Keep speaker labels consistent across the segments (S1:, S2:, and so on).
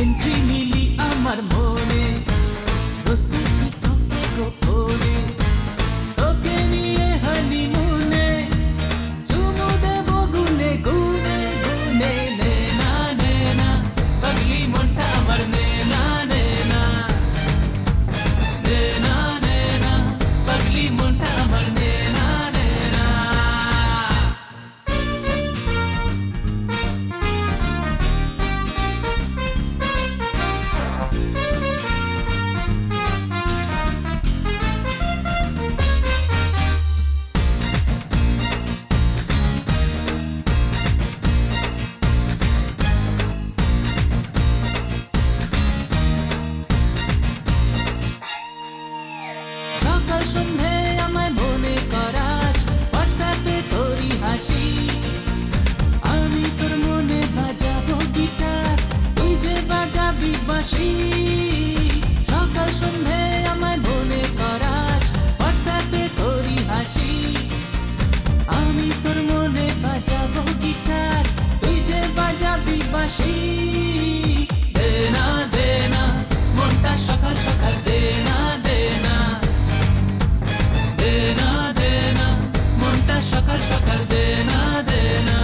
S1: entry নিলি আমার মনে রোজ দেখি তোকে গোপনে তোকে নিয়ে হানিমুনে চুমু দেব গুনে গুনে গুনে নে না পাগলি মনটা আমার নে না পাগলি মনটা আমার নে না সকাল সন্ধে আমায় মনে করাস হোয়াটসঅ্যাপে তোরই হাসি আমি তোর মনে বাজাবো গিটার তুই যে বাজাবি বাঁশি সকাল সন্ধে আমায় মনে করাস হোয়াটসঅ্যাপে তোরই হাসি আমি তোর মনে বাজাবো গিটার তুই যে বাজাবি বাঁশি দে না মনটা সকাল সকাল দে না মনটা সকাল সকাল দে না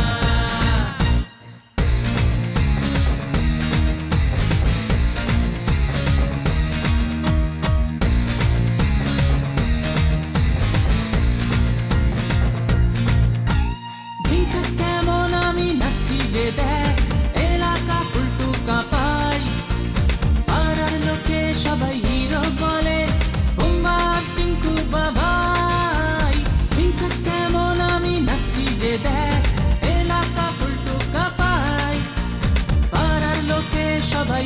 S1: ঝিঝক কেমন আমি নাচছি যে দেখ এলাকা ফুলটু কাঁপাই পাড়ার লোকে সবাই হিরো বলে বুম্বা টিঙ্কু বাবাই ঝিঝক কেমন আমি নাচছি যে দেখ এলাকা ফুলটু কাঁপাই পাড়ার লোকে সবাই